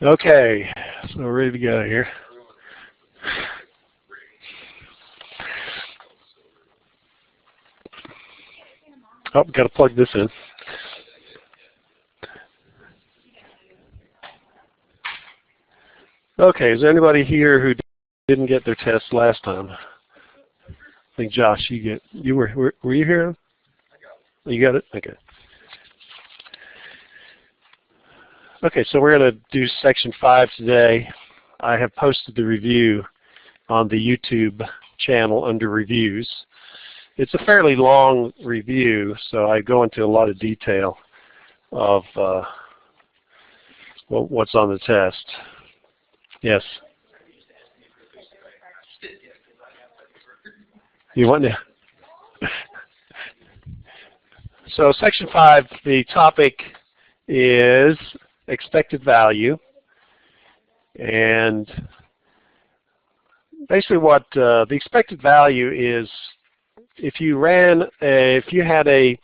Okay, so we're ready to go here. Oh, got to plug this in. Okay, is there anybody here who didn't get their test last time? I think Josh, you were you here? You got it? Okay. Okay, so we're going to do section 5 today. I have posted the review on the YouTube channel under reviews. It's a fairly long review, so I go into a lot of detail of what's on the test. Yes. You want to? So section 5, the topic is expected value, and basically what the expected value is, if you had a,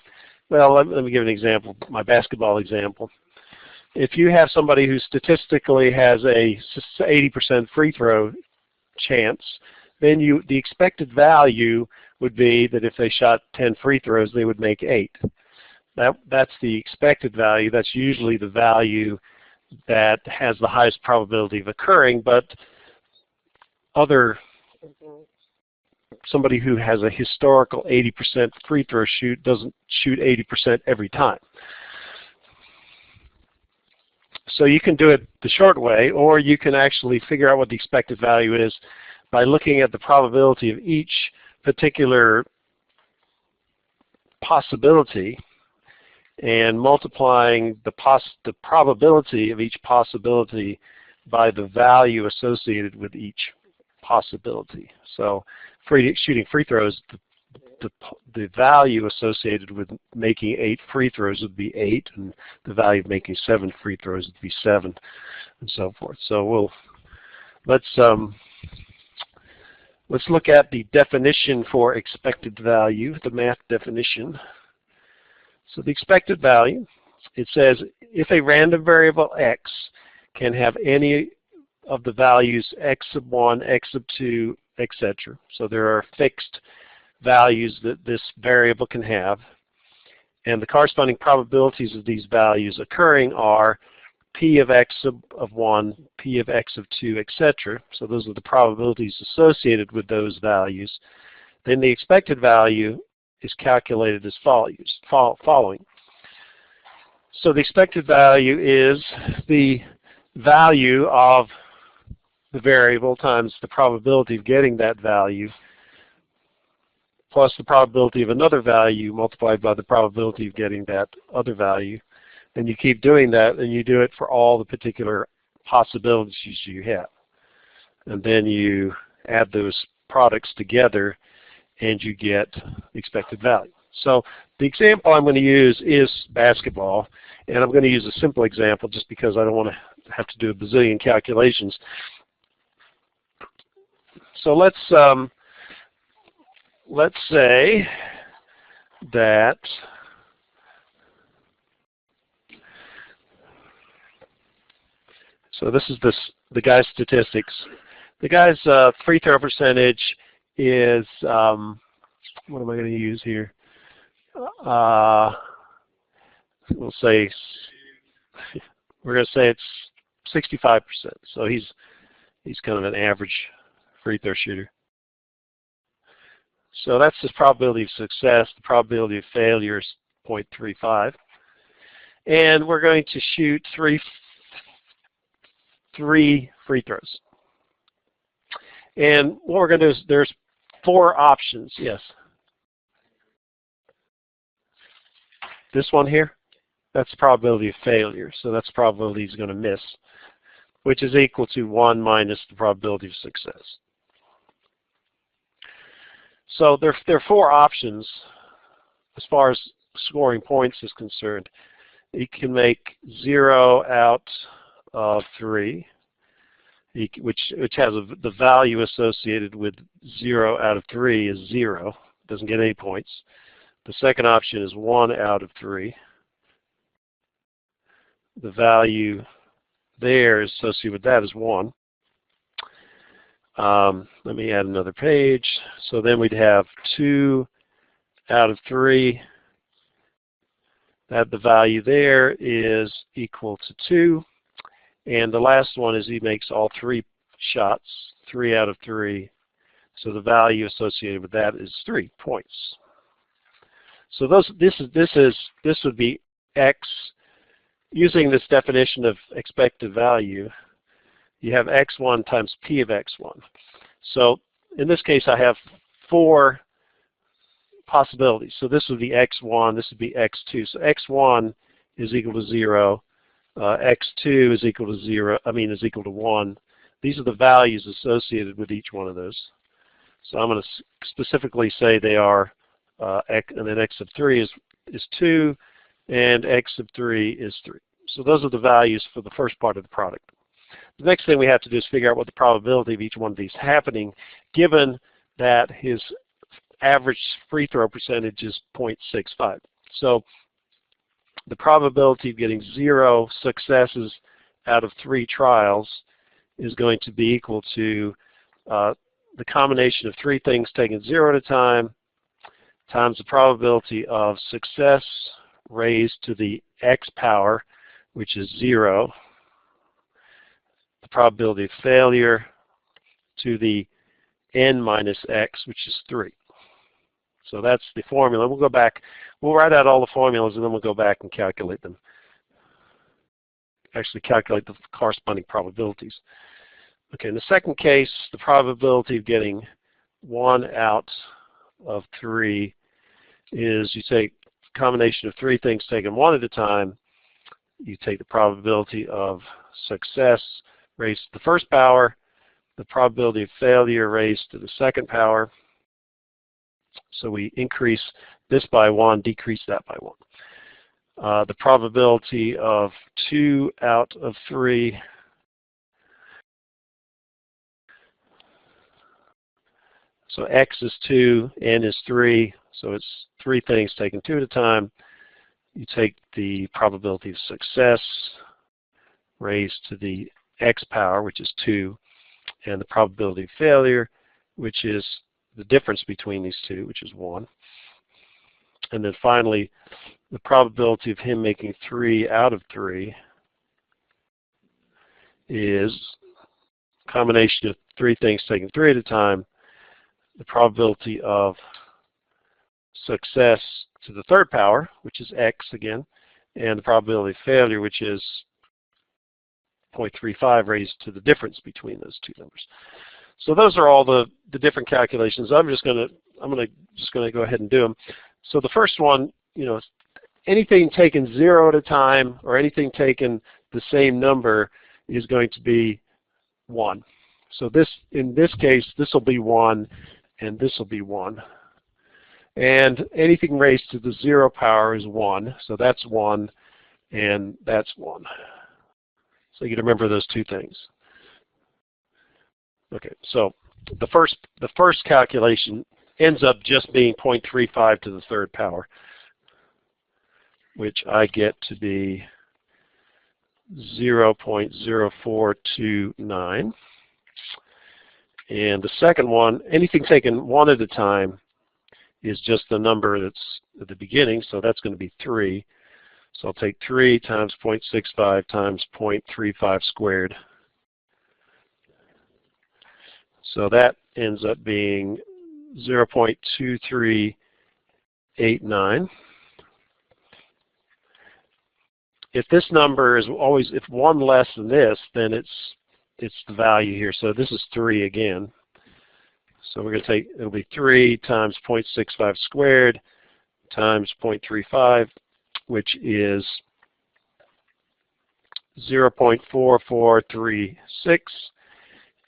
well, let me give an example, my basketball example. If you have somebody who statistically has a 80% free throw chance, then the expected value would be that if they shot 10 free throws, they would make 8. That's the expected value. That's usually the value that has the highest probability of occurring, but somebody who has a historical 80% free throw shoot doesn't shoot 80% every time. So you can do it the short way, or you can actually figure out what the expected value is by looking at the probability of each particular possibility and multiplying the probability of each possibility by the value associated with each possibility. So shooting free throws, the value associated with making 8 free throws would be 8, and the value of making 7 free throws would be 7, and so forth. So let's look at the definition for expected value, the math definition. So the expected value, it says if a random variable x can have any of the values x sub 1, x sub 2, etc. So there are fixed values that this variable can have, and the corresponding probabilities of these values occurring are p of x of 1, p of x of 2, etc. So those are the probabilities associated with those values. Then the expected value is calculated as following. So the expected value is the value of the variable times the probability of getting that value plus the probability of another value multiplied by the probability of getting that other value. And you keep doing that, and you do it for all the particular possibilities you have. And then you add those products together, and you get the expected value. So the example I'm going to use is basketball, and I'm going to use a simple example just because I don't want to have to do a bazillion calculations. So let's say that this is the guy's statistics. The guy's free throw percentage is, what am I going to use here? We're going to say it's 65%. So he's kind of an average free throw shooter. So that's his probability of success. The probability of failure is 0.35. And we're going to shoot three free throws. And what we're going to do is there's 4 options. Yes. This one here, that's the probability of failure. So that's the probability he's going to miss, which is equal to 1 minus the probability of success. So there are 4 options as far as scoring points is concerned. You can make 0 out of 3, which has the value associated with 0 out of 3 is 0. Doesn't get any points. The second option is 1 out of 3. The value there associated with that is 1. Let me add another page. So then we'd have 2 out of 3. That the value there is equal to 2. And the last one is he makes all 3 shots, 3 out of 3. So the value associated with that is 3 points. So this would be X. Using this definition of expected value, you have X1 times P of X1. So in this case, I have 4 possibilities. So this would be X1, this would be X2. So X1 is equal to 0. X2 is equal to 0. Is equal to 1. These are the values associated with each one of those. So I'm going to specifically say they are X, and then X of 3 is 2, and X of 3 is 3. So those are the values for the first part of the product. The next thing we have to do is figure out what the probability of each one of these happening, given that his average free throw percentage is 0.65. So the probability of getting 0 successes out of 3 trials is going to be equal to the combination of 3 things taken 0 at a time times the probability of success raised to the x power, which is 0, the probability of failure to the n minus x, which is 3. So that's the formula. We'll go back, we'll write out all the formulas, and then we'll go back and calculate them. Actually calculate the corresponding probabilities. Okay, in the second case, the probability of getting 1 out of 3 is you take a combination of 3 things taken 1 at a time. You take the probability of success raised to the first power, the probability of failure raised to the second power. So we increase this by 1, decrease that by 1. The probability of 2 out of 3 so x is 2, n is 3, so it's 3 things taken 2 at a time. You take the probability of success raised to the x power, which is 2, and the probability of failure, which is the difference between these two, which is 1. And then finally, the probability of him making 3 out of 3 is a combination of 3 things taken 3 at a time, the probability of success to the third power, which is x again, and the probability of failure, which is 0.35 raised to the difference between those two numbers. So those are all the different calculations. I'm just going to go ahead and do them. So the first one, anything taken 0 at a time or anything taken the same number is going to be 1. So in this case, this will be 1, and this will be 1. And anything raised to the 0 power is 1. So that's 1, and that's 1. So you can remember those two things. Okay, so the first calculation ends up just being 0.35 to the third power, which I get to be 0.0429. And the second one, anything taken 1 at a time, is just the number that's at the beginning, so that's going to be 3. So I'll take 3 times 0.65 times 0.35 squared. So that ends up being 0.2389. If this number is always, if 1 less than this, then it's the value here. So this is 3 again. So we're going to take, it'll be 3 times 0.65 squared times 0.35, which is 0.4436.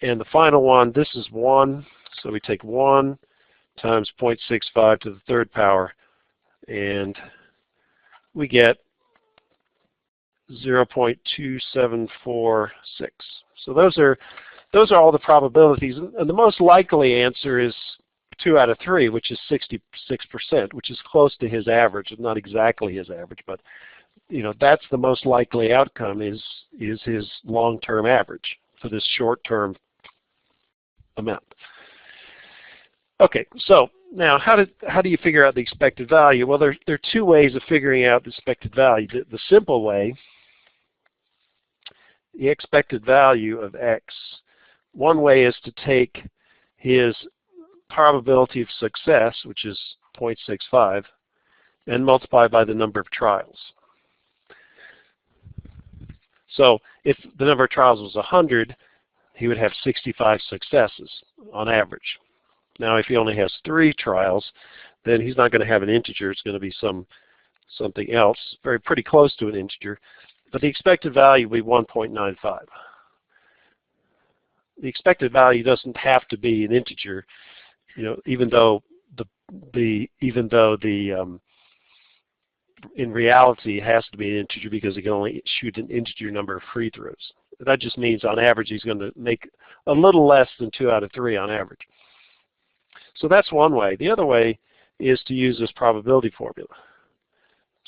And the final one, this is 1. So we take 1 times 0.65 to the third power, and we get 0.2746. So those are all the probabilities, and the most likely answer is 2 out of 3, which is 66%, which is close to his average. Not exactly his average, but that's the most likely outcome is his long-term average for this short-term amount. Okay, so now how do you figure out the expected value? Well, there are two ways of figuring out the expected value. The simple way, the expected value of X, one way is to take his probability of success, which is 0.65, and multiply by the number of trials. So if the number of trials was 100, he would have 65 successes on average. Now, if he only has 3 trials, then he's not going to have an integer. It's going to be something else, pretty close to an integer. But the expected value will be 1.95. The expected value doesn't have to be an integer, even though in reality it has to be an integer because he can only shoot an integer number of free throws. That just means on average he's going to make a little less than 2 out of 3 on average. So that's one way. The other way is to use this probability formula.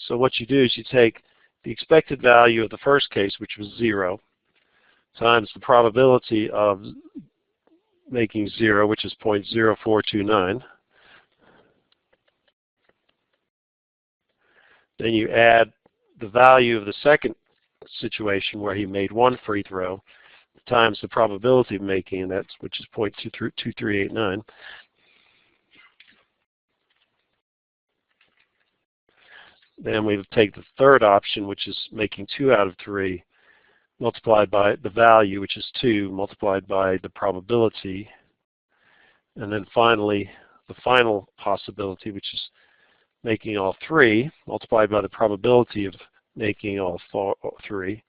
So what you do is you take the expected value of the first case, which was 0, times the probability of making 0, which is 0.0429. Then you add the value of the second situation where he made 1 free throw times the probability of making that, which is 0.2389. Then we take the third option, which is making 2 out of 3, multiplied by the value, which is 2, multiplied by the probability. And then finally, the final possibility, which is making all 3, multiplied by the probability of making all 3.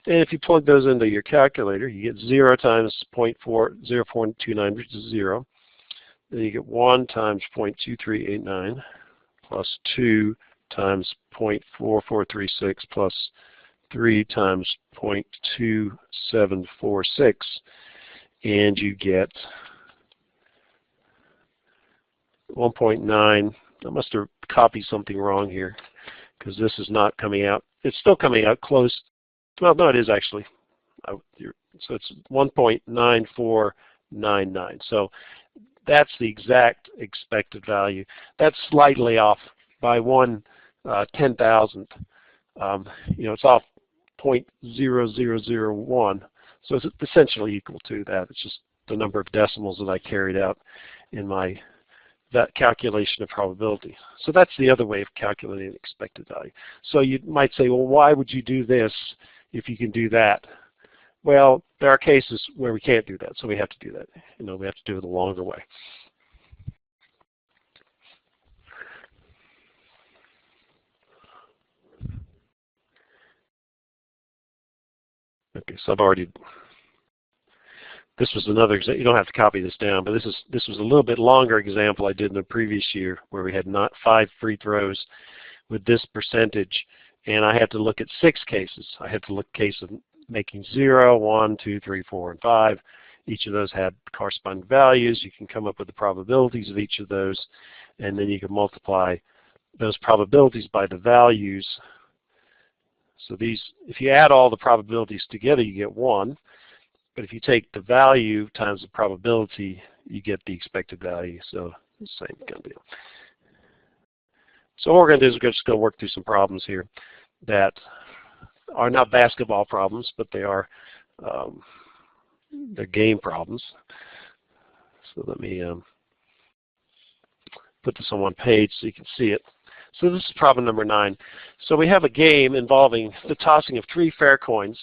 And if you plug those into your calculator, you get 0 times 0.0429, which is 0. Then you get 1 times 0.2389 plus 2 times 0.4436 plus 3 times 0.2746, and you get 1.9. I must have copied something wrong here because this is not coming out. It's still coming out close. Well, no, it is actually. So it's 1.9499. So that's the exact expected value. That's slightly off by 1/10,000. It's off 0.0001. So it's essentially equal to that. It's just the number of decimals that I carried out in that calculation of probability. So that's the other way of calculating expected value. So you might say, well, why would you do this if you can do that? Well, there are cases where we can't do that, so we have to do that. We have to do it the longer way. Okay, so this was another example. You don't have to copy this down, but this was a little bit longer example I did in the previous year where we had not 5 free throws with this percentage, and I had to look at 6 cases. I had to look at case of making 0, 1, 2, 3, 4, and 5. Each of those had corresponding values. You can come up with the probabilities of each of those, and then you can multiply those probabilities by the values. So if you add all the probabilities together, you get 1. But if you take the value times the probability, you get the expected value. So same kind of deal. So what we're going to do is we're just going to work through some problems here that are not basketball problems, but they are they're game problems. So let me put this on one page so you can see it. So this is problem number 9. So we have a game involving the tossing of 3 fair coins,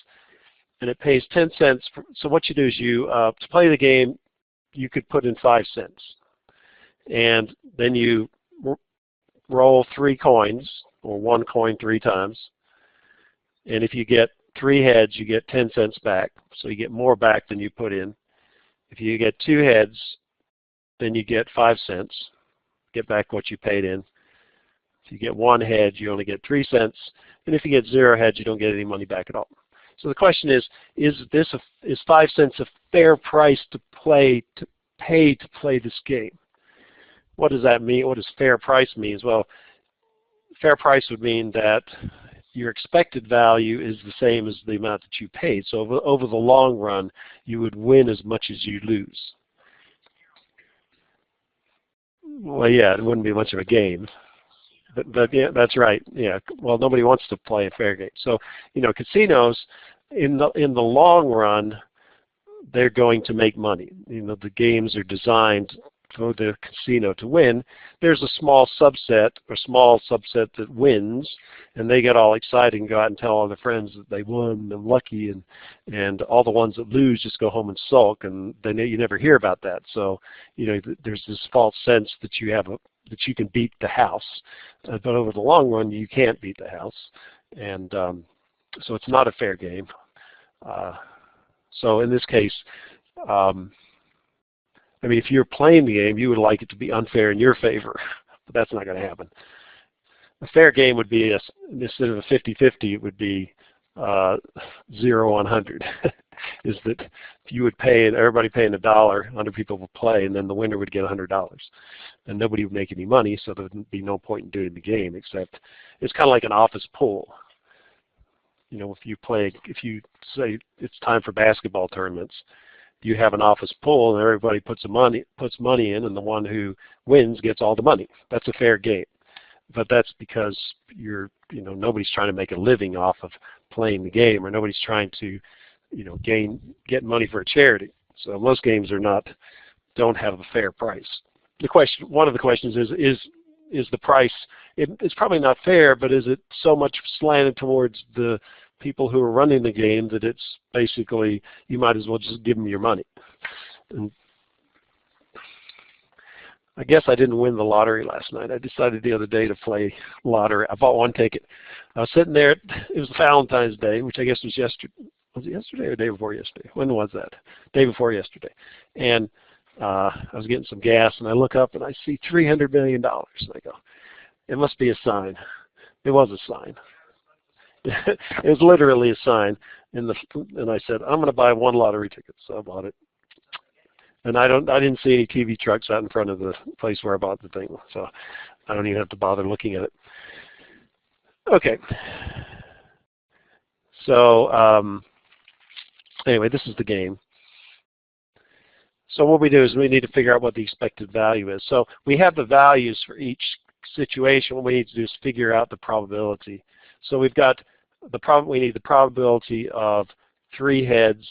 and it pays 10 cents. So what you do is to play the game, you could put in 5 cents. And then you roll 3 coins, or 1 coin 3 times. And if you get 3 heads, you get 10 cents back. So you get more back than you put in. If you get 2 heads, then you get 5 cents. Get back what you paid in. If you get 1 head, you only get 3 cents. And if you get 0 heads, you don't get any money back at all. So the question is 5 cents a fair price to pay to play this game? What does that mean? What does fair price mean? Well, fair price would mean that your expected value is the same as the amount that you paid. So over the long run, you would win as much as you lose. Well, yeah, it wouldn't be much of a game. But yeah, that's right. Yeah. Well, nobody wants to play a fair game. So, casinos in the long run, they're going to make money. The games are designed for the casino to win. There's a small subset that wins, and they get all excited and go out and tell all their friends that they won and lucky, and all the ones that lose just go home and sulk, and you never hear about that. So, there's this false sense that you can beat the house, but over the long run, you can't beat the house, and so it's not a fair game. So in this case, if you're playing the game, you would like it to be unfair in your favor, but that's not going to happen. A fair game would be, instead of a 50-50, it would be 0-100. Is that you would pay, and everybody paying $1, 100 people would play, and then the winner would get $100. And nobody would make any money, so there would be no point in doing the game, except it's kind of like an office pool. If you say it's time for basketball tournaments, you have an office pool and everybody puts money in, and the one who wins gets all the money. That's a fair game. But that's because nobody's trying to make a living off of playing the game, or nobody's trying to, get money for a charity. So most games don't have a fair price. One of the questions is the price, it's probably not fair, but is it so much slanted towards the people who are running the game that it's basically, you might as well just give them your money? And I guess I didn't win the lottery last night. I decided the other day to play lottery. I bought one ticket. I was sitting there, it was Valentine's Day, which I guess was yesterday. Was it yesterday or the day before yesterday? When was that? Day before yesterday. And I was getting some gas, and I look up and I see $300 million. And I go, it must be a sign. It was a sign. It was literally a sign. And I said, I'm going to buy one lottery ticket. So I bought it. And I didn't see any TV trucks out in front of the place where I bought the thing. So I don't even have to bother looking at it. Okay. So anyway, this is the game. So what we do is we need to figure out what the expected value is. So we have the values for each situation. What we need to do is figure out the probability. So we've got we need the probability of 3 heads.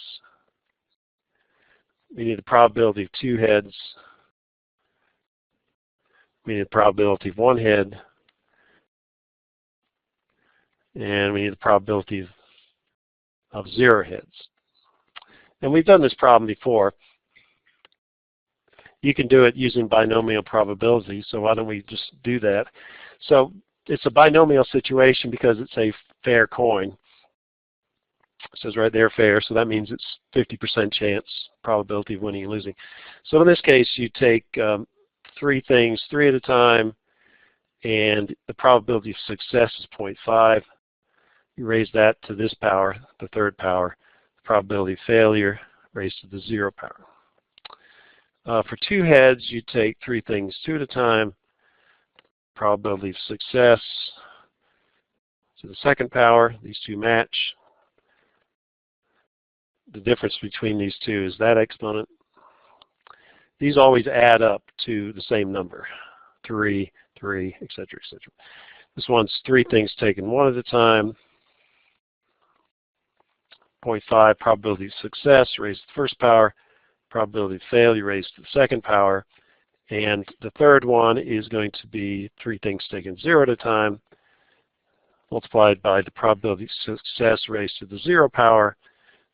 We need the probability of 2 heads. We need the probability of 1 head. And we need the probability of 0 heads. And we've done this problem before. You can do it using binomial probability, so why don't we just do that? So it's a binomial situation because it's a fair coin. It says right there fair, so that means it's 50% chance probability of winning and losing. So in this case, you take 3 things, 3 at a time, and the probability of success is 0.5. You raise that to this power, the 3rd power. The probability of failure raised to the 0 power. For 2 heads, you take 3 things, 2 at a time. Probability of success to the 2nd power. These 2 match. The difference between these 2 is that exponent. These always add up to the same number, 3, 3, etc., etc. This one's 3 things taken 1 at a time. 0.5 probability of success raised to the 1st power. Probability of failure raised to the 2nd power. And the 3rd one is going to be 3 things taken 0 at a time, multiplied by the probability of success raised to the 0 power,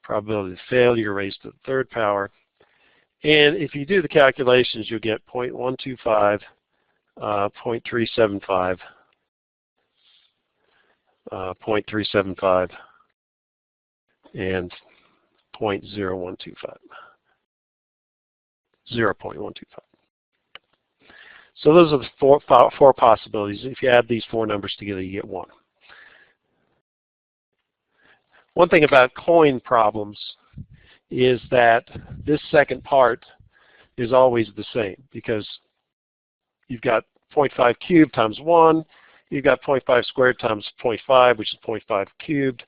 probability of failure raised to the 3rd power. And if you do the calculations, you'll get 0.125, 0.375, 0.375, and 0.0125. 0.125. So those are the four possibilities. If you add these 4 numbers together, you get 1. One thing about coin problems is that this second part is always the same because you've got 0.5 cubed times 1 you've got 0.5 squared times 0.5, which is 0.5 cubed.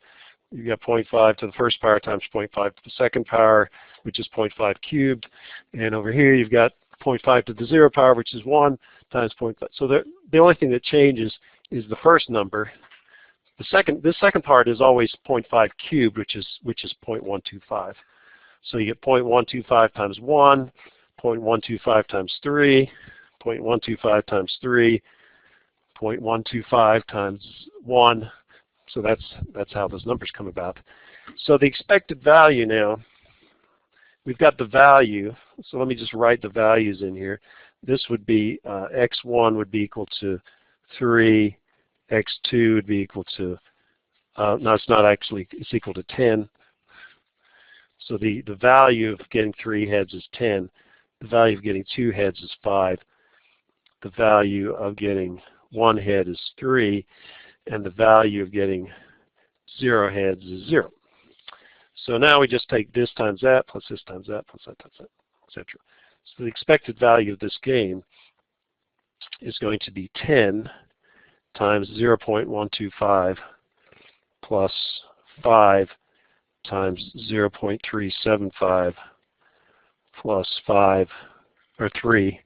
You've got 0.5 to the first power times 0.5 to the second power, which is 0.5 cubed. And over here you've got 0.5 to the 0 power, which is 1 times 0.5. So the only thing that changes is the first number. This second part is always 0.5 cubed, which is 0.125. So you get 0.125 times 1, 0.125 times 3, 0.125 times 3, 0.125 times 1. So that's how those numbers come about. So the expected value now, we've got the value. So let me just write the values in here. This would be x1 would be equal to 3, x2 would be equal to, no, it's not actually, it's equal to 10. So the value of getting 3 heads is 10. The value of getting 2 heads is 5. The value of getting 1 head is 3. And the value of getting 0 heads is 0. So now we just take this times that, plus this times that, plus that times that, etc. So the expected value of this game is going to be 10 times 0.125 plus 5 times 0.375 plus 5, or 3,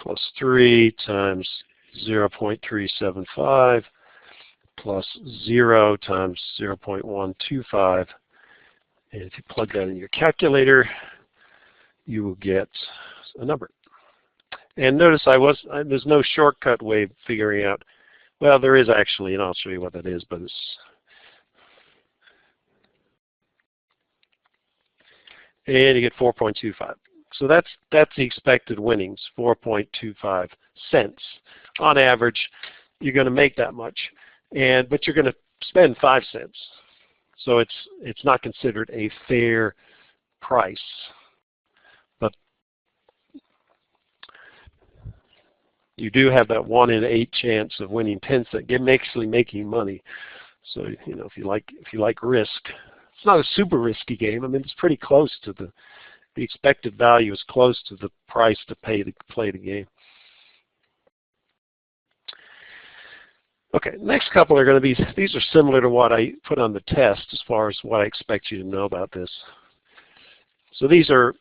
plus 3 times 0.375 plus 0 times 0.125. And if you plug that in your calculator, you will get a number. And notice there's no shortcut way of figuring out. Well, there is actually, and I'll show you what that is, but it's and you get 4.25. So that's the expected winnings, 4.25 cents. On average, you're going to make that much, but you're going to spend 5 cents. So it's not considered a fair price. But you do have that 1 in 8 chance of winning 10 cents, actually making money. So if you like risk, it's not a super risky game. I mean, it's pretty close to the expected value is close to the price to pay to play the game. Okay, next couple are going to be, these are similar to what I put on the test as far as what I expect you to know about this. So these are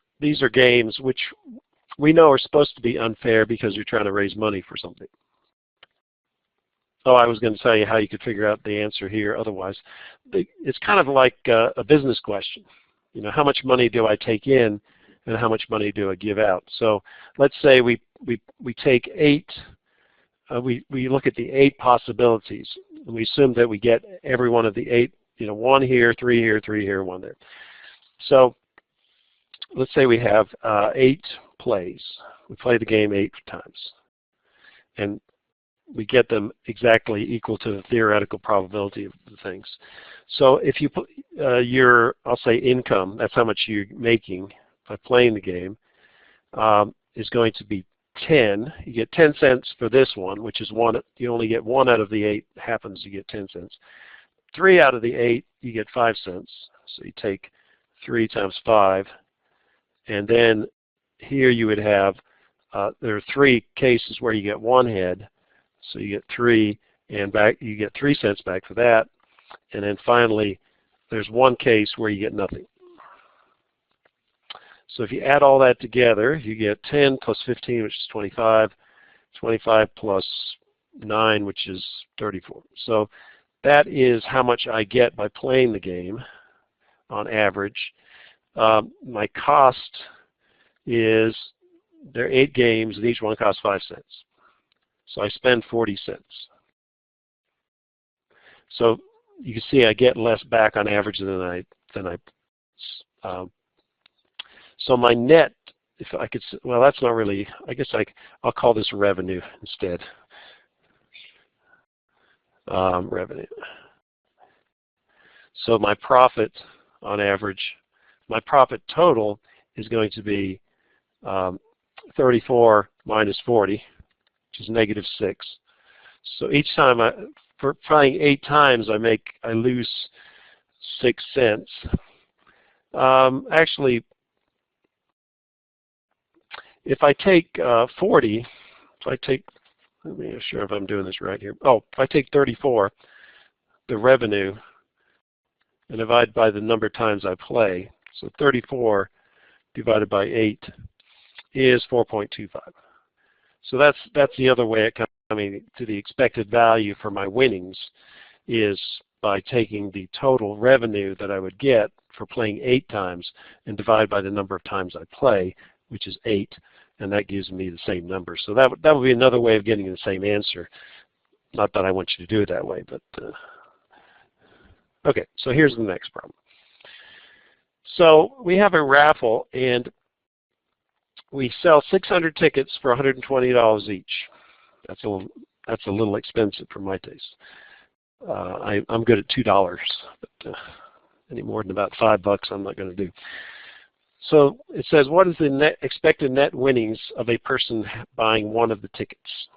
games which we know are supposed to be unfair because you're trying to raise money for something. Oh, I was going to tell you how you could figure out the answer here otherwise. It's kind of like a business question. How much money do I take in and how much money do I give out? So let's say we take 8, we look at the 8 possibilities, and we assume that we get every one of the 8, 1 here, 3 here, 3 here, 1 there. So let's say we have 8 plays. We play the game 8 times. And we get them exactly equal to the theoretical probability of the things. So if you put your, I'll say income, that's how much you're making by playing the game, is going to be 10. You get 10 cents for this one, which is 1. You only get 1 out of the 8 happens, you get 10 cents. 3 out of the 8, you get 5 cents. So you take 3 times 5. And then here you would have, there are 3 cases where you get 1 head. So you get 3, and you get 3 cents back for that. And then finally, there's 1 case where you get nothing. So if you add all that together, you get 10 plus 15, which is 25, 25 plus 9, which is 34. So that is how much I get by playing the game on average. My cost is, there are 8 games, and each one costs 5 cents. So I spend 40 cents. So you can see I get less back on average so my net, if I could, well, that's not really, I guess I'll call this revenue instead. Revenue. So my profit on average, my profit total is going to be 34 minus 40, which is negative 6. So each time for playing 8 times, I lose 6 cents. Actually, if I take 40 if I take, let me make sure if I'm doing this right here. Oh, if I take 34, the revenue, and divide by the number of times I play, so 34 divided by 8 is 4.25. So that's the other way of coming to the expected value for my winnings, is by taking the total revenue that I would get for playing 8 times and divide by the number of times I play, which is 8, and that gives me the same number. So that would be another way of getting the same answer. Not that I want you to do it that way, but okay, so here's the next problem. So we have a raffle, and we sell 600 tickets for $120 each. That's a little expensive for my taste. I'm good at $2, but any more than about $5 I'm not going to do. So it says, what is the expected net winnings of a person buying one of the tickets?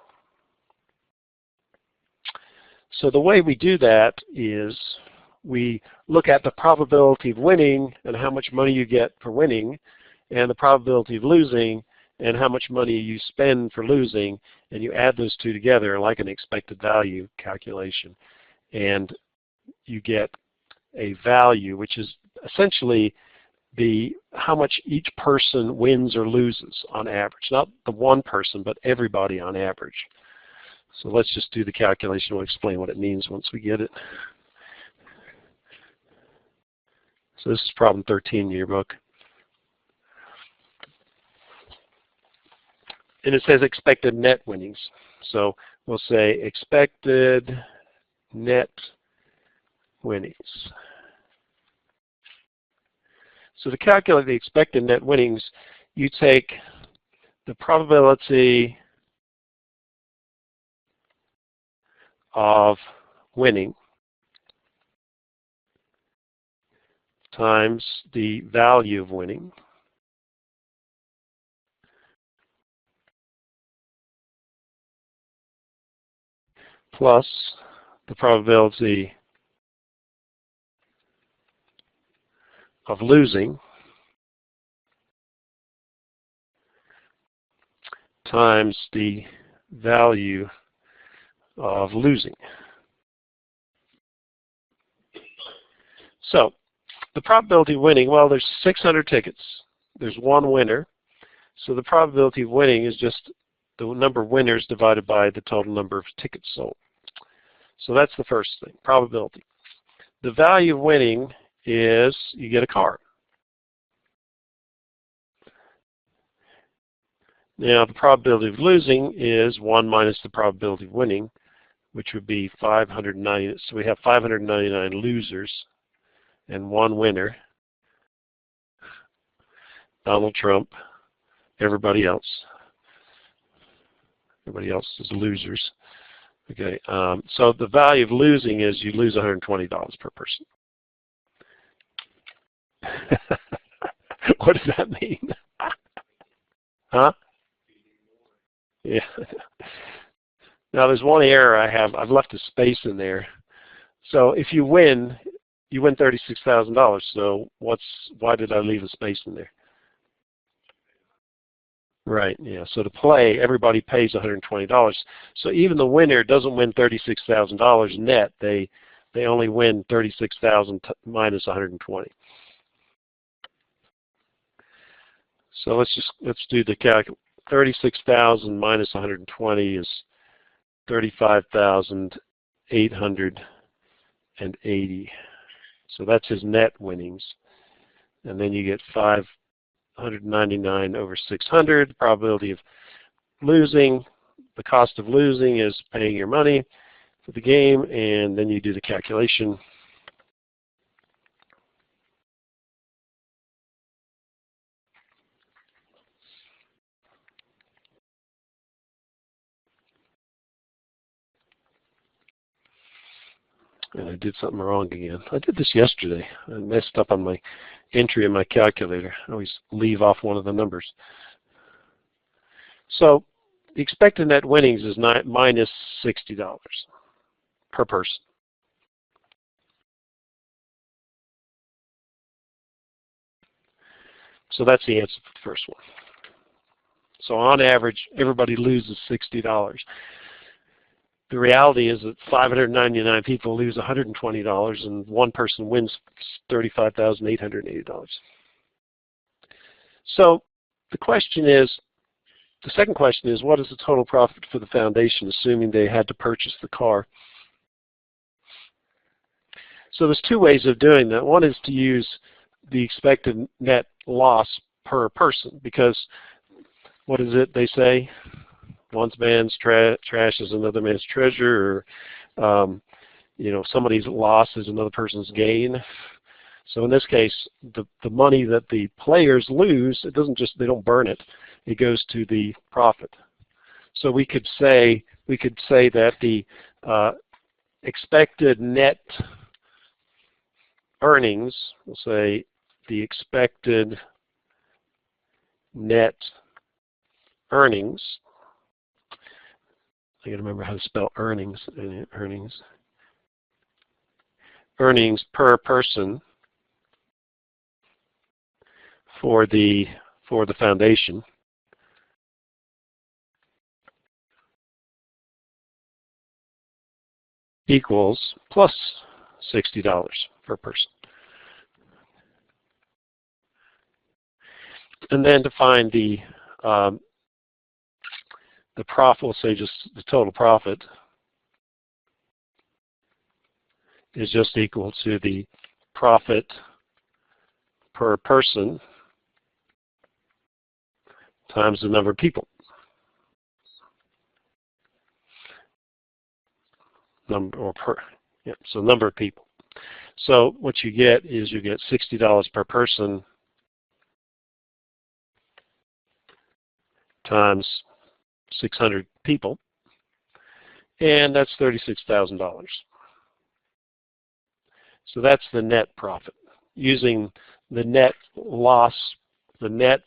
So the way we do that is we look at the probability of winning and how much money you get for winning, and the probability of losing and how much money you spend for losing, and you add those two together like an expected value calculation, and you get a value which is essentially how much each person wins or loses on average. Not the one person, but everybody on average. So let's just do the calculation. We'll explain what it means once we get it. So this is problem 13 in your book. And it says expected net winnings. So we'll say expected net winnings. So to calculate the expected net winnings, you take the probability of winning times the value of winning plus the probability of losing times the value of losing. So the probability of winning, well, there's 600 tickets. There's one winner. So the probability of winning is just the number of winners divided by the total number of tickets sold. So that's the first thing, probability. The value of winning is you get a car. Now the probability of losing is 1 minus the probability of winning, which would be 590. So we have 599 losers and one winner, Donald Trump. Everybody else is losers. Okay, so the value of losing is you lose $120 per person. What does that mean? Huh? Yeah. Now there's one error I have. I've left a space in there. So if you win $36,000. So why did I leave a space in there? Right, yeah. So to play, everybody pays $120. So even the winner doesn't win $36,000 net. They only win $36,000 minus 120. So let's do the calc. 36,000 minus 120 is 35,880. So that's his net winnings. And then you get 599 over 600. The probability of losing, the cost of losing is paying your money for the game, and then you do the calculation. And I did something wrong again. I did this yesterday. I messed up on my entry in my calculator. I always leave off one of the numbers. So the expected net winnings is minus $60 per person. So that's the answer for the first one. So on average, everybody loses $60. The reality is that 599 people lose $120 and one person wins $35,880. So the second question is, what is the total profit for the foundation, assuming they had to purchase the car? So there's two ways of doing that. One is to use the expected net loss per person, because what is it they say? One man's trash is another man's treasure, or somebody's loss is another person's gain. So in this case, the money that the players lose, they don't burn it. It goes to the profit. So we could say that the expected net earnings, we'll say the expected net earnings, I gotta remember how to spell earnings per person for the foundation equals plus $60 per person. And then to find the profit, we'll say just the total profit is just equal to the profit per person times the number of people. So number of people. So what you get is you get $60 per person times 600 people, and that's $36,000. So that's the net profit, using the net loss, the net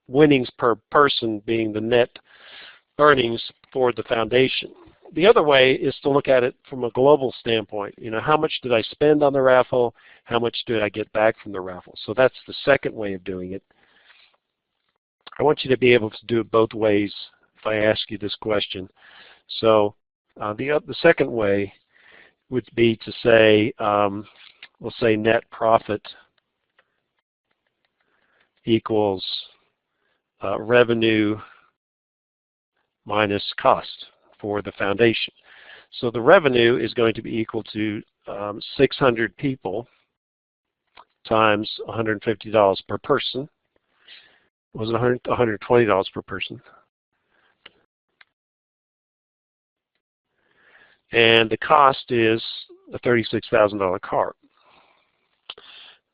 winnings per person being the net earnings for the foundation. The other way is to look at it from a global standpoint. How much did I spend on the raffle? How much did I get back from the raffle? So that's the second way of doing it. I want you to be able to do it both ways if I ask you this question. So the second way would be to say, we'll say net profit equals revenue minus cost for the foundation. So the revenue is going to be equal to 600 people times $150 per person. Was it $120 per person? And the cost is a $36,000 car.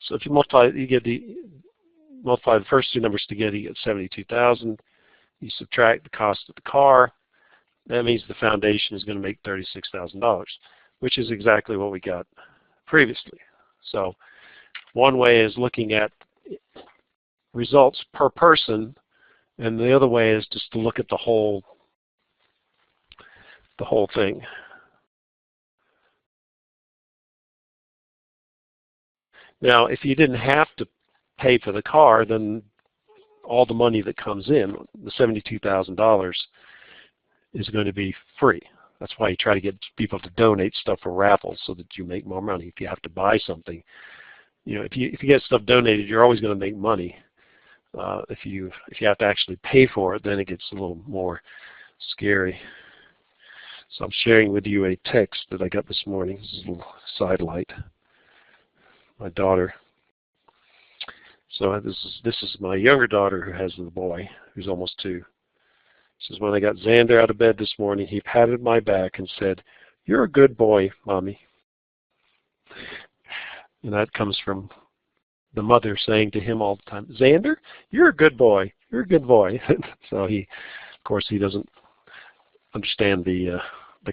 So if you multiply the first two numbers together, you get 72,000. You subtract the cost of the car. That means the foundation is going to make $36,000, which is exactly what we got previously. So one way is looking at results per person, and the other way is just to look at the whole thing. Now, if you didn't have to pay for the car, then all the money that comes in, the $72,000, is going to be free. That's why you try to get people to donate stuff for raffles so that you make more money. If you have to buy something, if you get stuff donated, you're always going to make money. If you have to actually pay for it, then it gets a little more scary. So I'm sharing with you a text that I got this morning. This is a little sidelight. My daughter. So this is my younger daughter who has the boy who's almost 2. Says, when I got Xander out of bed this morning, he patted my back and said, "You're a good boy, Mommy." And that comes from the mother saying to him all the time, "Xander, you're a good boy. You're a good boy." So of course, he doesn't understand the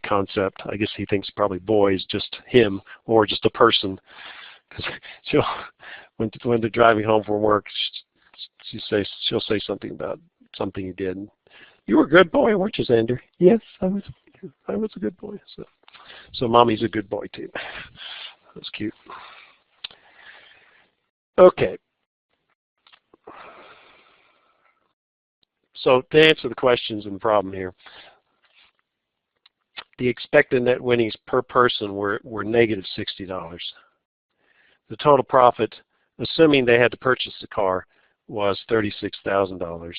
concept. I guess he thinks probably boy is just him or just a person. Because when they're driving home from work, she'll say something about something he did. "You were a good boy, weren't you, Xander?" "Yes, I was a good boy." So Mommy's a good boy too. That's cute. Okay. So to answer the questions and the problem here, the expected net winnings per person were negative $60. The total profit, assuming they had to purchase the car, was $36,000.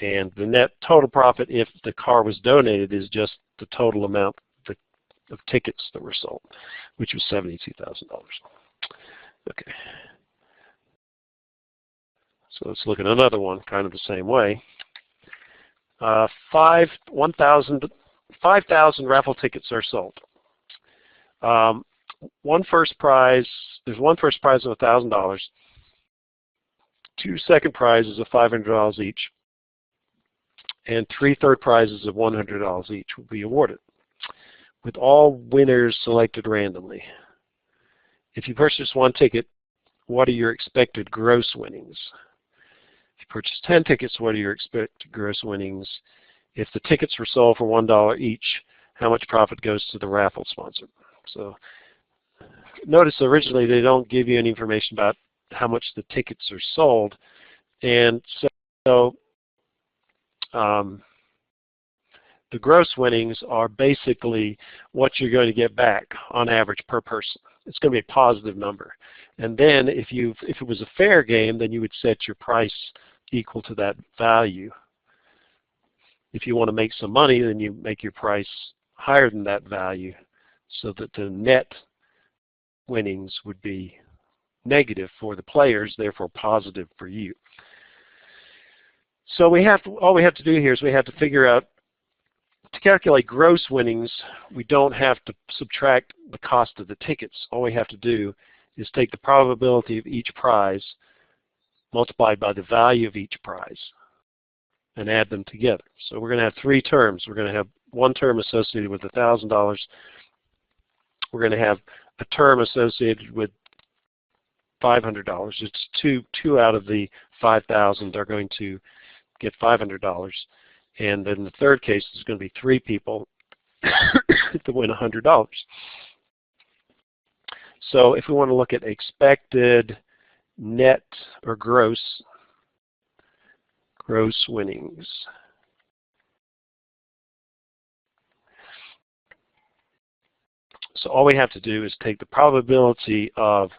And the net total profit if the car was donated is just the total amount of tickets that were sold, which was $72,000. Okay. So let's look at another one, kind of the same way. 5,000 raffle tickets are sold. There's one first prize of $1,000. 2 second prizes of $500 each, and 3 third prizes of $100 each will be awarded, with all winners selected randomly. If you purchase 1 ticket, what are your expected gross winnings? If you purchase 10 tickets, what are your expected gross winnings? If the tickets were sold for $1 each, how much profit goes to the raffle sponsor? So notice originally they don't give you any information about how much the tickets are sold, and so the gross winnings are basically what you're going to get back on average per person. It's going to be a positive number. And then if it was a fair game, then you would set your price equal to that value. If you want to make some money, then you make your price higher than that value so that the net winnings would be negative for the players, therefore positive for you. So all we have to do here is we have to figure out, to calculate gross winnings, we don't have to subtract the cost of the tickets. All we have to do is take the probability of each prize multiplied by the value of each prize and add them together. So we're going to have 3 terms. We're going to have one term associated with $1,000. We're going to have a term associated with $500. It's two out of the 5,000 are going to get $500. And then the third case is going to be 3 people to win $100. So if we want to look at expected net or gross winnings, so all we have to do is take the probability of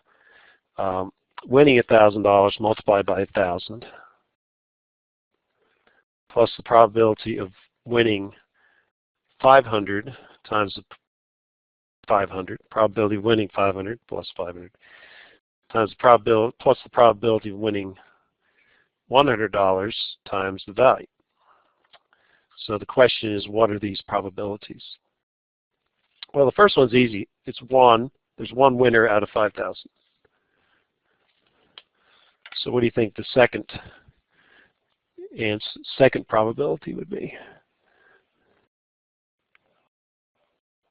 winning $1,000 multiplied by 1,000 plus the probability of winning 500 times the 500, probability of winning 500 plus 500 times the probability plus the probability of winning $100 times the value. So the question is, what are these probabilities? Well, the first one's easy. It's 1. There's 1 winner out of 5,000. So what do you think the second probability would be?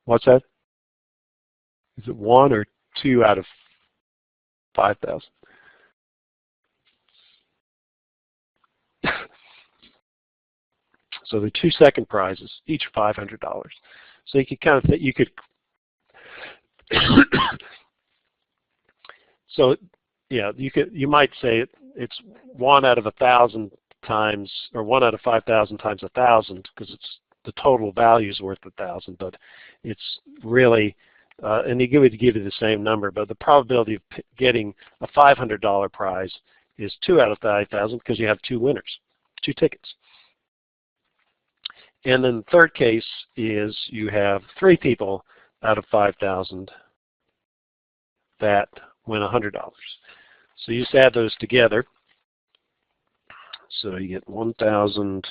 What's that? Is it 1 or 2 out of 5,000? So the 2 second prizes, each $500. So you could kind of think, so yeah, you might say it's 1 out of 1,000 times, or 1 out of 5,000 times 1,000, because it's the total value is worth 1,000, but it's really and they give you the same number, but the probability of getting a $500 prize is 2 out of 5,000 because you have 2 winners, 2 tickets. And then the third case is you have 3 people out of 5,000 that win $100. So you just add those together. So you get 1,000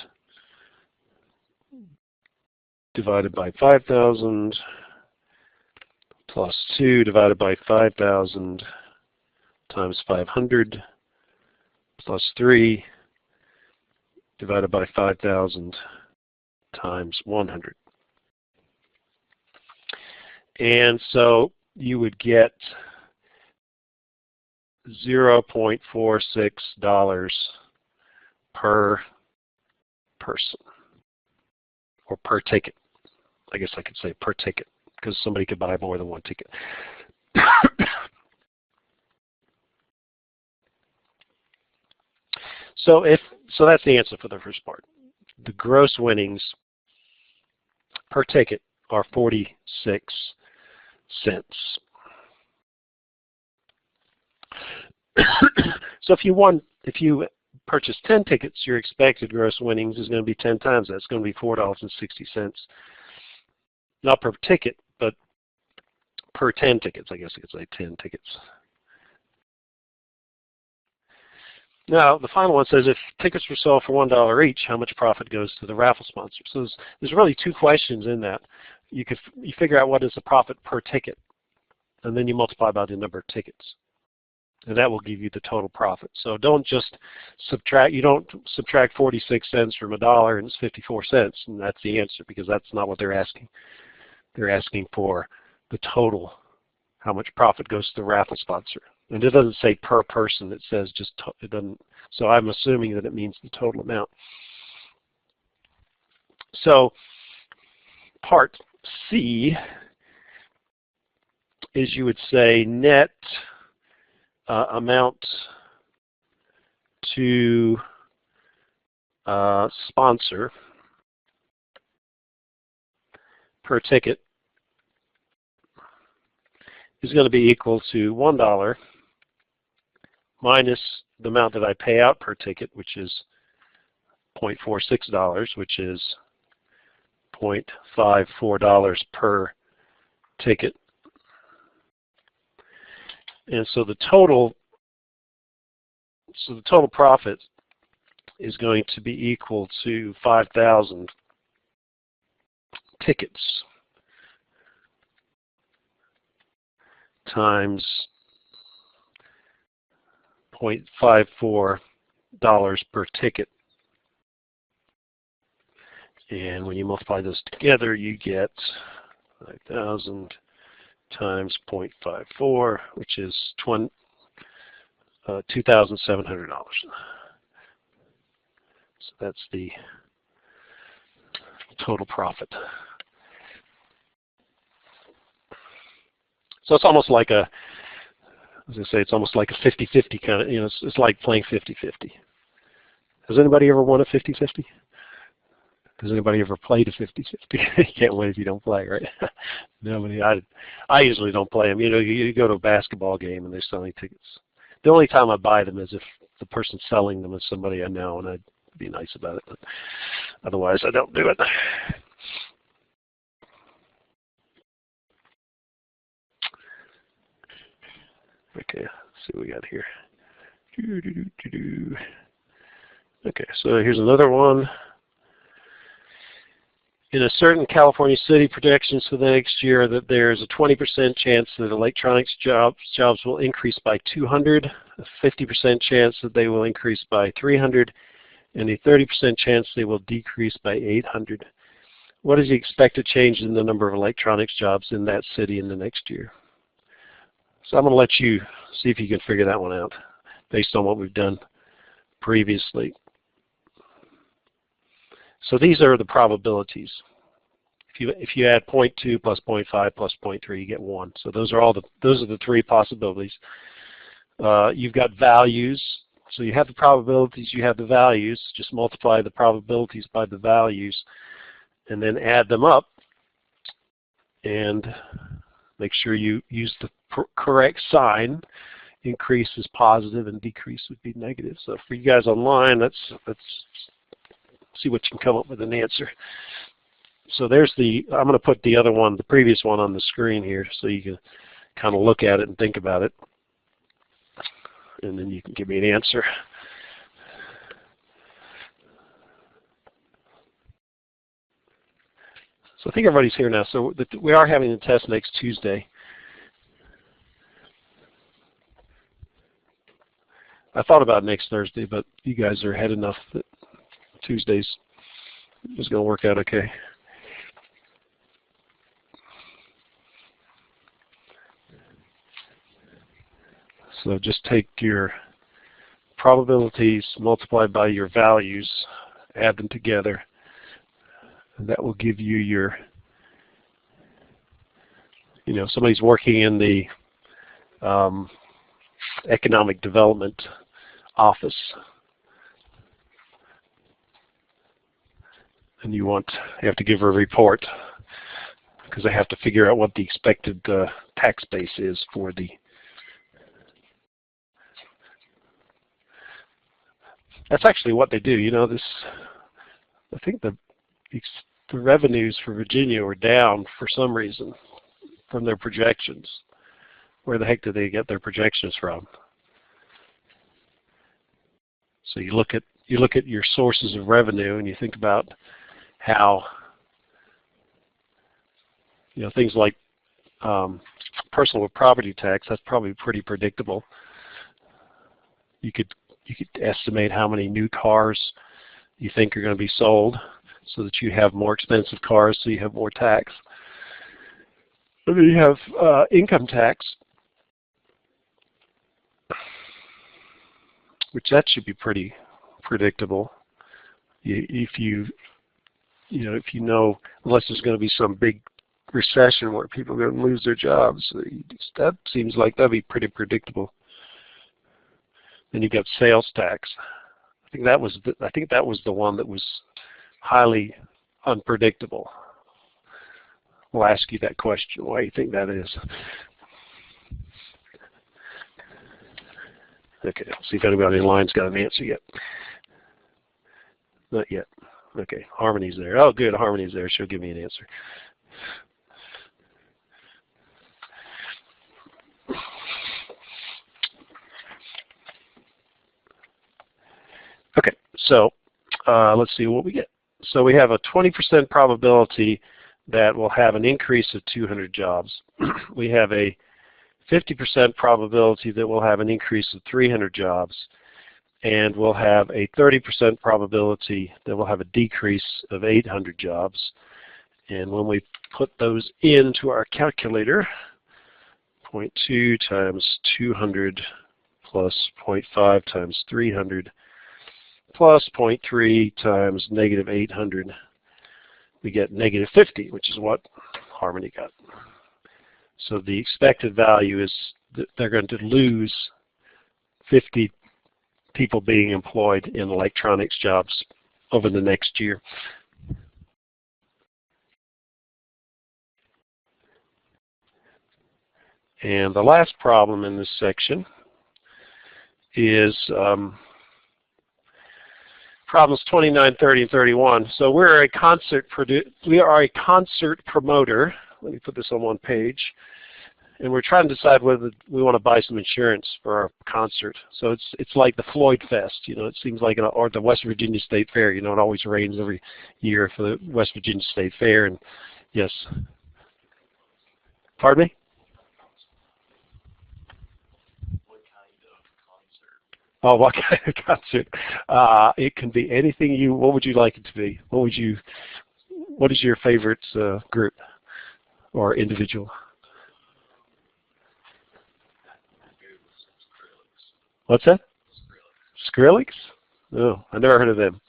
divided by 5,000 plus 2 divided by 5,000 times 500 plus 3 divided by 5,000 times 100. And so you would get $0.46 per person, or per ticket. I guess I could say per ticket, because somebody could buy more than 1 ticket. So that's the answer for the first part. The gross winnings per ticket are 46 cents. So if you purchase 10 tickets, your expected gross winnings is going to be 10 times that. It's going to be $4.60. Not per ticket, but per 10 tickets. I guess I could say 10 tickets. Now, the final one says, if tickets were sold for $1 each, how much profit goes to the raffle sponsor? So there's really two questions in that. You figure out what is the profit per ticket, and then you multiply by the number of tickets. And that will give you the total profit. So don't just subtract, you don't subtract 46 cents from $1 and it's 54 cents, and that's the answer, because that's not what they're asking. They're asking for the total, how much profit goes to the raffle sponsor. And it doesn't say per person, it says just, it doesn't, so I'm assuming that it means the total amount. So part C is, you would say, net amount to sponsor per ticket is going to be equal to $1 minus the amount that I pay out per ticket, which is $0.46, which is $0.54 per ticket. And so the total profit is going to be equal to 5,000 tickets times $0.54 per ticket. And when you multiply those together, you get 5,000 times 0.54, which is $2,700. So that's the total profit. So it's almost like a, as I say, it's almost like a 50-50 kind of, it's like playing 50-50. Has anybody ever won a 50-50? Has anybody ever played a 50-50? You can't win if you don't play, right? Nobody. I usually don't play them. You go to a basketball game and they're selling tickets. The only time I buy them is if the person selling them is somebody I know, and I'd be nice about it. But otherwise, I don't do it. Okay, let's see what we got here. Okay, so here's another one. In a certain California city, projections for the next year that there's a 20% chance that electronics jobs will increase by 200, a 50% chance that they will increase by 300, and a 30% chance they will decrease by 800. What is the expected change in the number of electronics jobs in that city in the next year? So I'm going to let you see if you can figure that one out based on what we've done previously. So these are the probabilities. If you add 0.2 plus 0.5 plus 0.3, you get 1. So those are the three possibilities. You've got values. So you have the probabilities, you have the values. Just multiply the probabilities by the values and then add them up and make sure you use the correct sign. Increase is positive and decrease would be negative. So for you guys online, let's see what you can come up with an answer. So there's I'm going to put the other one, the previous one, on the screen here so you can kind of look at it and think about it. And then you can give me an answer. So I think everybody's here now. So we are having the test next Tuesday. I thought about next Thursday, but you guys are ahead enough that Tuesdays is going to work out okay. So just take your probabilities multiplied by your values, add them together, and that will give you your, somebody's working in the economic development office. and you have to give her a report because they have to figure out what the expected tax base is for the. That's actually what they do. You know, I think the revenues for Virginia were down for some reason from their projections. Where the heck do they get their projections from? So you look at your sources of revenue and you think about how, you know, things like personal property tax. That's probably pretty predictable. You could estimate how many new cars you think are going to be sold, so that you have more expensive cars, so you have more tax. And then you have income tax, which that should be pretty predictable. If you know, unless there's going to be some big recession where people are going to lose their jobs, that seems like that'd be pretty predictable. Then you got sales tax. I think that was the one that was highly unpredictable. We'll ask you that question. Why do you think that is? Okay, let's see if anybody in line's got an answer yet. Not yet. Okay, Harmony's there. Oh, good, Harmony's there. She'll give me an answer. Okay, so let's see what we get. So we have a 20% probability that we'll have an increase of 200 jobs. We have a 50% probability that we'll have an increase of 300 jobs. And we'll have a 30% probability that we'll have a decrease of 800 jobs. And when we put those into our calculator, 0.2 times 200 plus 0.5 times 300 plus 0.3 times negative 800, we get negative 50, which is what Harmony got. So the expected value is that they're going to lose 50 people being employed in electronics jobs over the next year. And the last problem in this section is problems 29, 30, and 31. So we are a concert promoter. Let me put this on one page. And we're trying to decide whether we want to buy some insurance for our concert. So it's like the Floyd Fest, you know. It seems like, or the West Virginia State Fair. You know, it always rains every year for the West Virginia State Fair. And yes, pardon me. Oh, what kind of concert? It can be anything you. What would you like it to be? What is your favorite group or individual? What's that? Skrillex? No, I never heard of them.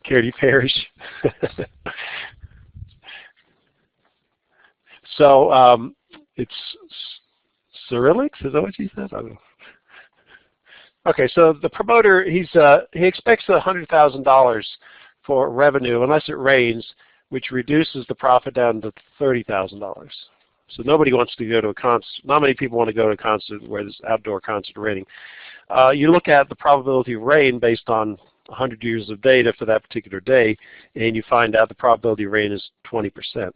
Katy Perry. So it's Cyrillics? Is that what you said? I don't know. Okay, so the promoter, he expects $100,000 for revenue unless it rains, which reduces the profit down to $30,000. So nobody wants to go to a concert. Not many people want to go to a concert where there's outdoor concert raining. You look at the probability of rain based on 100 years of data for that particular day, and you find out the probability of rain is 20%.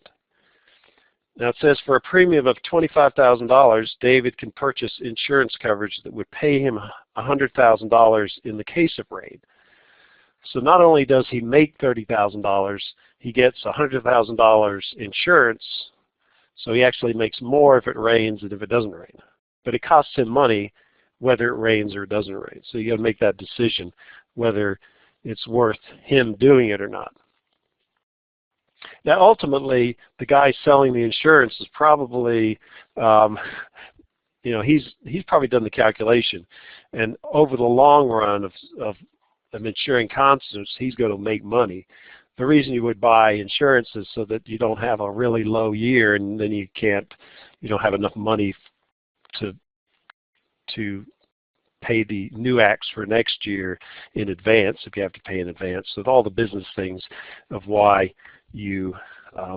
Now it says for a premium of $25,000, David can purchase insurance coverage that would pay him $100,000 in the case of rain. So not only does he make $30,000, he gets $100,000 insurance, so he actually makes more if it rains than if it doesn't rain. But it costs him money whether it rains or it doesn't rain. So you got to make that decision whether it's worth him doing it or not. Now, ultimately, the guy selling the insurance is probably, he's probably done the calculation, and over the long run of insuring concerts, he's going to make money. The reason you would buy insurance is so that you don't have a really low year, and then you don't have enough money to pay the new acts for next year in advance if you have to pay in advance. So all the business things of why you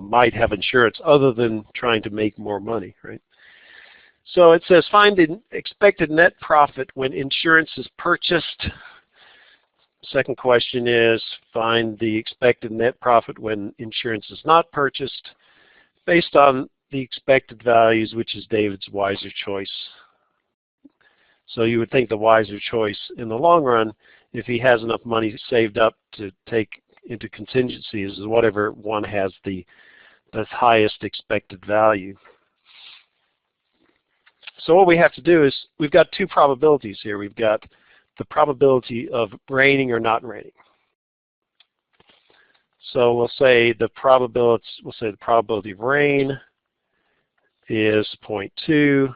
might have insurance other than trying to make more money, right? So it says find the expected net profit when insurance is purchased. Second question is find the expected net profit when insurance is not purchased based on the expected values, which is David's wiser choice. So you would think the wiser choice in the long run, if he has enough money saved up to take into contingencies, is whatever one has the highest expected value. So what we have to do is we've got two probabilities here. We've got the probability of raining or not raining. So we'll say the probability of rain is 0.2.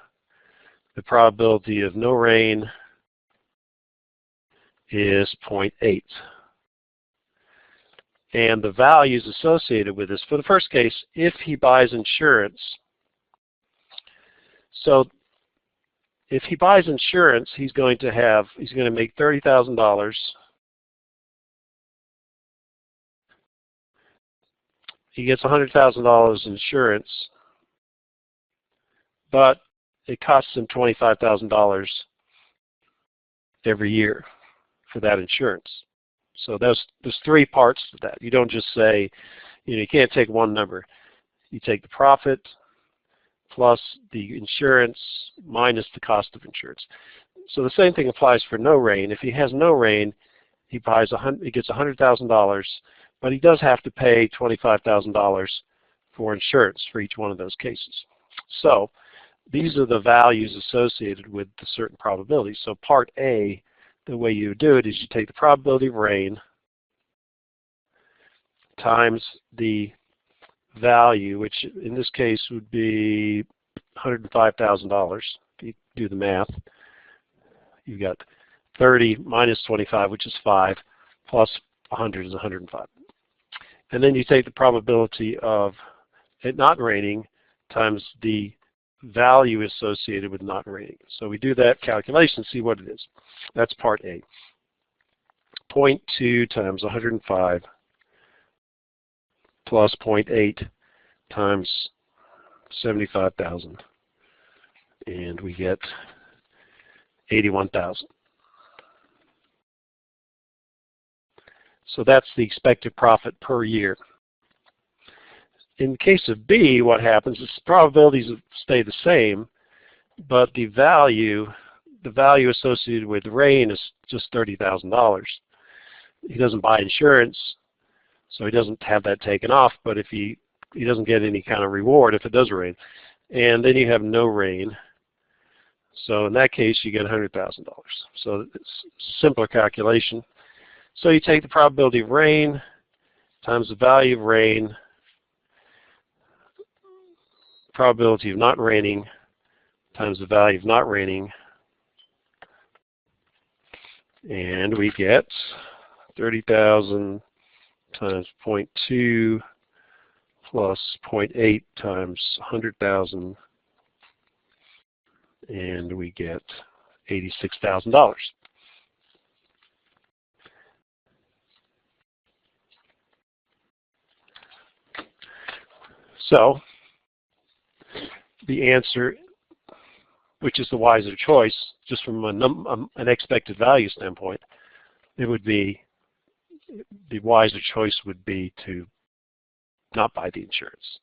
The probability of no rain is 0.8. And the values associated with this, for the first case, if he buys insurance, so if he buys insurance, he's going to make $30,000. He gets $100,000 insurance, but it costs him $25,000 every year for that insurance. So there's three parts to that. You don't just say, you can't take one number. You take the profit plus the insurance minus the cost of insurance. So the same thing applies for no rain. If he has no rain, he gets $100,000, but he does have to pay $25,000 for insurance for each one of those cases. So these are the values associated with the certain probabilities. So part A, the way you do it is you take the probability of rain times the value, which in this case would be $105,000. If you do the math, you've got 30 minus 25, which is 5, plus 100 is 105. And then you take the probability of it not raining times the value associated with not raining. So we do that calculation and see what it is. That's part A. 0.2 times 105 plus 0.8 times 75,000, and we get 81,000. So that's the expected profit per year. In the case of B, what happens is probabilities stay the same, but the value associated with rain is just $30,000. He doesn't buy insurance, so he doesn't have that taken off, but if he doesn't get any kind of reward if it does rain. And then you have no rain. So in that case, you get $100,000. So it's a simpler calculation. So you take the probability of rain times the value of rain, probability of not raining times the value of not raining, and we get 30,000 times 0.2 plus 0.8 times 100,000, and we get $86,000. So the answer, which is the wiser choice, just from an expected value standpoint, it would be, the wiser choice would be to not buy the insurance.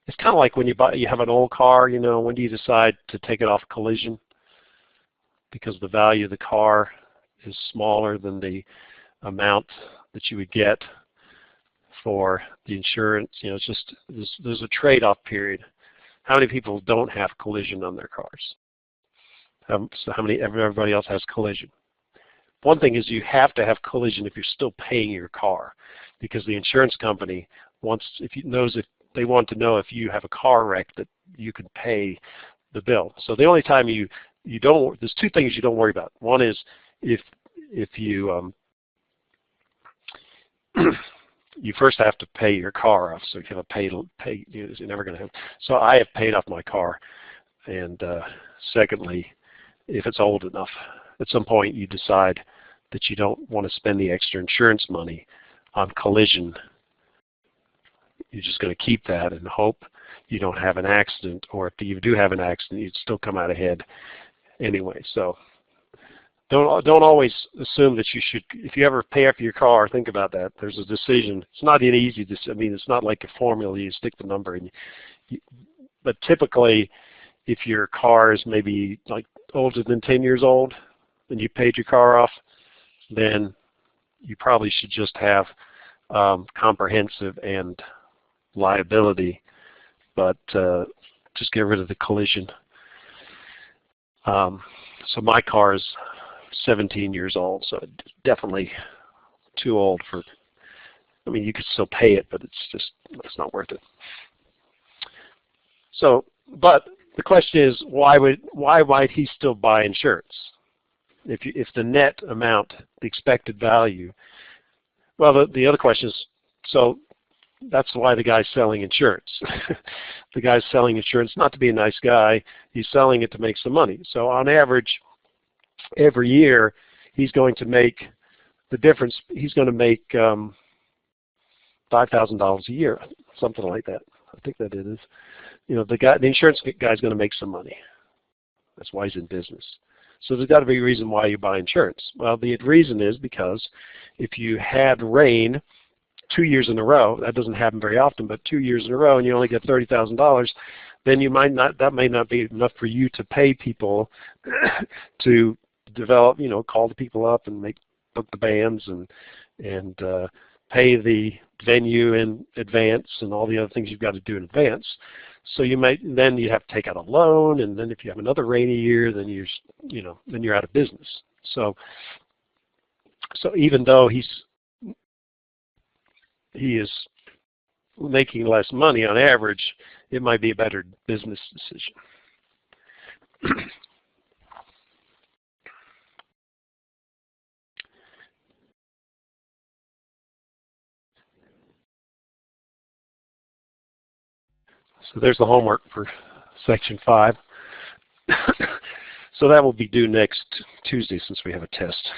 It's kind of like when you have an old car, when do you decide to take it off collision? Because the value of the car is smaller than the amount that you would get for the insurance. It's just, there's a trade-off period. How many people don't have collision on their cars? So how many, everybody else has collision? One thing is you have to have collision if you're still paying your car, because the insurance company wants, if they want to know if you have a car wreck that you can pay the bill. So the only time you don't, there's two things you don't worry about. One is if you you first have to pay your car off. So if you have a pay, you're never going to have. So I have paid off my car, and secondly, if it's old enough. At some point you decide that you don't want to spend the extra insurance money on collision. You're just going to keep that and hope you don't have an accident, or if you do have an accident, you'd still come out ahead anyway. So don't always assume that you should, if you ever pay for your car, think about that. There's a decision. It's not an easy decision. I mean, it's not like a formula. You stick the number in. But typically, if your car is maybe like older than 10 years old and you paid your car off, then you probably should just have comprehensive and liability, but just get rid of the collision. So my car is 17 years old, so definitely too old for, I mean, you could still pay it, but it's not worth it. So, but the question is, why might he still buy insurance? If the net amount, the expected value, well, the other question is, so that's why the guy's selling insurance. The guy's selling insurance not to be a nice guy. He's selling it to make some money. So on average, every year, he's going to make the difference. He's going to make $5,000 a year, something like that. I think that it is. You know, the insurance guy's going to make some money. That's why he's in business. So there's got to be a reason why you buy insurance. Well, the reason is because if you had rain 2 years in a row, that doesn't happen very often, but 2 years in a row and you only get $30,000, then you might not, that may not be enough for you to pay people to develop, you know, call the people up and book the bands and pay the venue in advance and all the other things you've got to do in advance. So you then you have to take out a loan, and then if you have another rainy year, then then you're out of business. So even though he is making less money on average, it might be a better business decision. So there's the homework for section 5. So that will be due next Tuesday since we have a test.